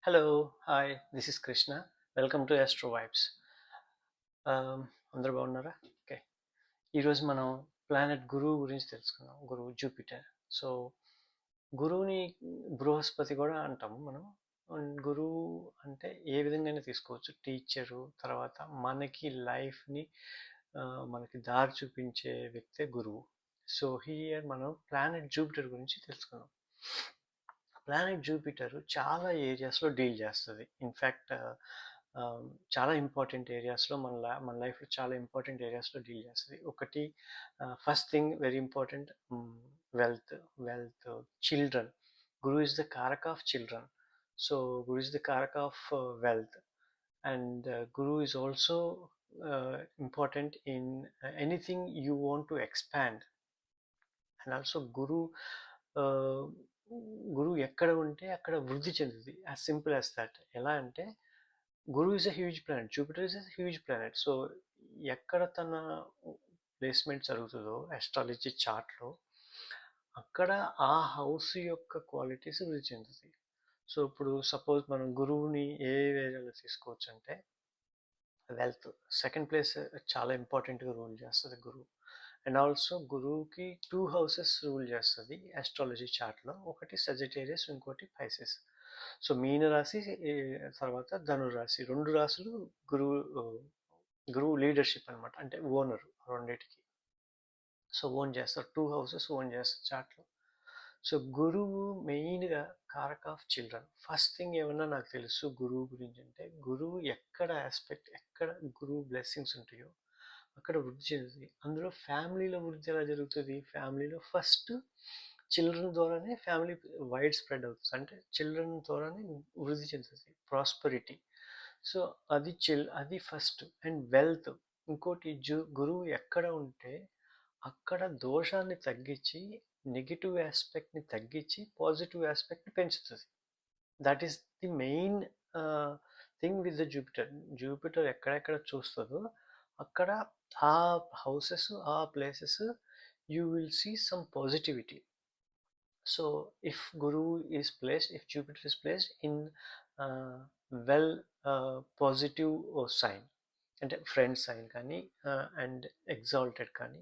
Hello, hi, this is Krishna. Welcome to Astro Vibes. అందరూ బాగున్నారా? Okay. ఈరోజు మనం ప్లానెట్ గురువు గురించి తెలుసుకుందాం. గురువు జూపిటర్. సో గురువుని బృహస్పతి కూడా అంటాము మనం. గురువు అంటే ఏ విధంగా తీసుకోవచ్చు. టీచరు, తర్వాత మనకి లైఫ్ని మనకి దారి చూపించే వ్యక్తే గురువు. సో హియర్ మనం ప్లానెట్ జూపిటర్ గురించి తెలుసుకుందాం. ప్లానెట్ జూపిటర్ చాలా ఏరియాస్లో డీల్ చేస్తుంది. ఇన్ఫ్యాక్ట్ చాలా ఇంపార్టెంట్ ఏరియాస్లో మన లైఫ్లో చాలా ఇంపార్టెంట్ ఏరియాస్లో డీల్ చేస్తుంది. ఒకటి, first thing very important, wealth. Wealth, children. Guru is the karak of children. So guru is the karak of wealth. And guru is also important in anything you want to expand. And also uh, గురువు ఎక్కడ ఉంటే అక్కడ వృద్ధి చెందుతుంది. As simple as that. ఎలా అంటే గురువు is a huge planet, Jupiter is a huge planet. So ఎక్కడ తన ప్లేస్మెంట్ జరుగుతుందో ఆస్ట్రాలజీ చార్ట్లో, అక్కడ ఆ హౌస్ యొక్క క్వాలిటీస్ వృద్ధి చెందుతాయి. సో ఇప్పుడు సపోజ్ మనం గురువుని ఏ ఏరియాలో తీసుకోవచ్చు అంటే, వెల్త్ సెకండ్ ప్లేస్ చాలా ఇంపార్టెంట్గా రూల్ చేస్తుంది గురువు. అండ్ ఆల్సో గురువుకి 2 హౌసెస్ రూల్ చేస్తుంది ఆస్ట్రాలజీ చార్ట్లో. ఒకటి సెజిటేరియస్, ఇంకోటి పైసెస్. సో మీన రాశి, తర్వాత ధనురాశి, 2 రాశులు గురువు గురువు లీడర్షిప్ అనమాట. అంటే ఓనర్ రెండింటికి. సో ఓన్ చేస్తారు, 2 హౌసెస్ ఓన్ చేస్తారు చార్ట్లో. సో గురువు మెయిన్గా కారక్ ఆఫ్ చిల్డ్రన్. ఫస్ట్ థింగ్ ఏమన్నా నాకు తెలుసు గురువు గురించి అంటే, గురువు ఎక్కడ ఆస్పెక్ట్, ఎక్కడ గురువు బ్లెస్సింగ్స్ ఉంటాయో అక్కడ వృద్ధి చెందుతుంది. అందులో ఫ్యామిలీలో వృద్ధి ఎలా జరుగుతుంది? ఫ్యామిలీలో ఫస్ట్ చిల్డ్రన్ ద్వారానే ఫ్యామిలీ వైడ్ స్ప్రెడ్ అవుతుంది. అంటే చిల్డ్రన్ ద్వారానే వృద్ధి చెందుతుంది, ప్రాస్పరిటీ. సో అది ఫస్ట్. అండ్ వెల్త్ ఇంకోటి. గురువు ఎక్కడ ఉంటే అక్కడ దోషాన్ని తగ్గించి, నెగిటివ్ ఆస్పెక్ట్ని తగ్గించి, పాజిటివ్ ఆస్పెక్ట్ని పెంచుతుంది. That is the main thing with the Jupiter. Jupiter ఎక్కడెక్కడ చూస్తుందో అక్కడ ఆ హౌసెస్, ఆ places, you will see some positivity. So if గురువు is placed, if Jupiter is placed in well positive sign, అంటే ఫ్రెండ్ సైన్ కానీ, అండ్ ఎగ్జాల్టెడ్ కానీ,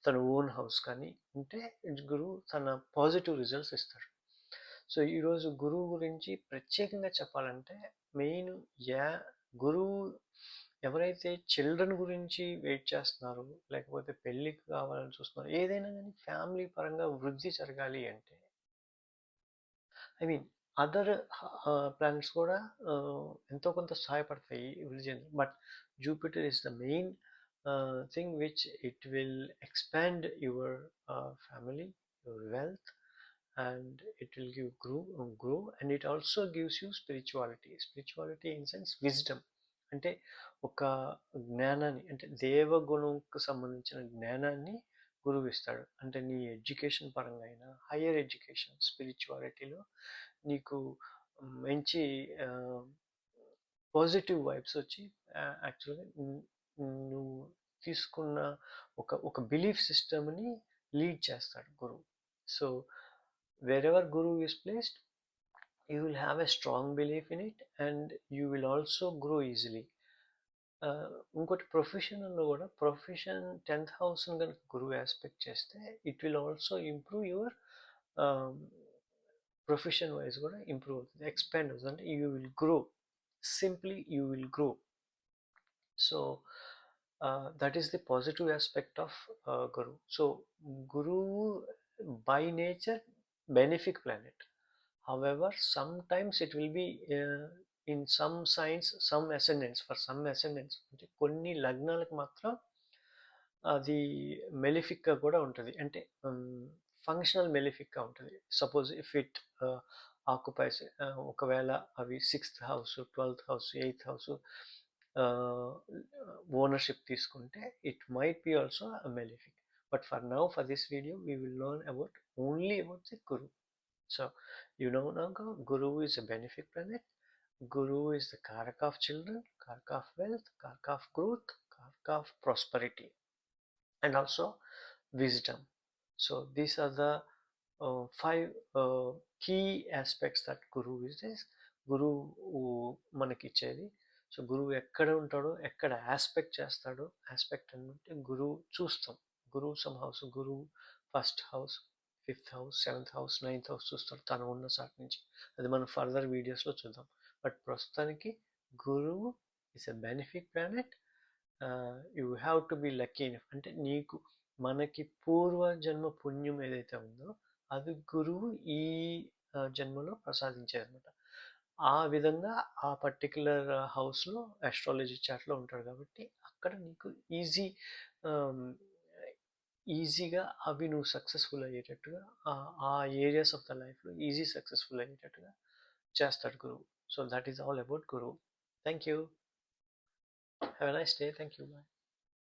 తన ఓన్ హౌస్ కానీ ఉంటే గురువు తన పాజిటివ్ రిజల్ట్స్ ఇస్తాడు. సో ఈరోజు గురువు గురించి ప్రత్యేకంగా చెప్పాలంటే, మెయిన్ యా గురువు ఎవరైతే చిల్డ్రన్ గురించి వెయిట్ చేస్తున్నారో, లేకపోతే పెళ్ళికి కావాలని చూస్తున్నారు, ఏదైనా కానీ ఫ్యామిలీ పరంగా వృద్ధి జరగాలి అంటే, ఐ మీన్ అదర్ ప్లానెట్స్ కూడా ఎంతో కొంత సహాయపడతాయి వృద్ధి. But Jupiter is the main thing which it will expand your family, your wealth, and it will grow, and it also gives you spirituality in sense wisdom. అంటే ఒక జ్ఞానాన్ని, అంటే దేవగుణంకు సంబంధించిన జ్ఞానాన్ని గురువు ఇస్తాడు. అంటే నీ ఎడ్యుకేషన్ పరంగా అయినా, హయ్యర్ ఎడ్యుకేషన్, స్పిరిచువాలిటీలో నీకు మంచి పాజిటివ్ వైబ్స్ వచ్చి, యాక్చువల్గా నువ్వు తీసుకున్న ఒక బిలీఫ్ సిస్టమ్ని లీడ్ చేస్తాడు గురువు. So wherever guru is placed, you will have a strong belief in it, and you will also grow easily. ఇంకోటి, ప్రొఫెషనల్లో కూడా, ప్రొఫెషన్ 10th హౌస్ కనుక గురువు ఆస్పెక్ట్ చేస్తే, it will also improve your profession wise కూడా improve అవుతుంది, expand అవుతుంది. అంటే you will grow, simply you will grow. So that is the positive aspect of గురువు. సో గురువు by nature benefic planet. However, sometimes it will be in some signs, some ascendants. For some ascendants, అంటే కొన్ని లగ్నాలకు మాత్రం అది మెలిఫిక్గా కూడా ఉంటుంది. అంటే functional మెలిఫిక్గా ఉంటుంది. సపోజ్ ఇఫ్ ఇట్ ఆక్యుపైస్, ఒకవేళ అవి 6th house, 12th house, 8th house ownership తీసుకుంటే, it might be also malefic. But for now, for this video, we will learn only about the Guru. So, you know now, Guru is a benefic planet. Guru is the Karaka of children, Karaka of wealth, Karaka of growth, Karaka of prosperity, and also wisdom. So, these are the 5 key aspects that Guru is. గురువు మనకిచ్చేది. So గురువు ఎక్కడ ఉంటాడో, ఎక్కడ aspect చేస్తాడో, aspect అంటే గురువు చూస్తాం. గురువు సమ్ హౌస్, గురువు first house, fifth house, seventh house, ninth house చూస్తాడు తను ఉన్న సాటి నుంచి. అది మనం ఫర్దర్ వీడియోస్లో చూద్దాం. బట్ ప్రస్తుతానికి గురువు is a benefic planet. You have to be lucky enough, అంటే నీకు మనకి పూర్వ జన్మ పుణ్యం ఏదైతే ఉందో అది గురువు ఈ జన్మలో ప్రసాదించేది అనమాట. ఆ విధంగా ఆ పర్టిక్యులర్ హౌస్లో ఆస్ట్రాలజీ చార్ట్లో ఉంటాడు కాబట్టి అక్కడ నీకు ఈజీగా అవి నువ్వు సక్సెస్ఫుల్ అయ్యేటట్టుగా ఆ ఏరియాస్ ఆఫ్ ద లైఫ్లో ఈజీ సక్సెస్ఫుల్ అయ్యేటట్టుగా చేస్తాడు గురువు. So that is all about గురువు. Thank you. Have a nice day. Thank you. Bye.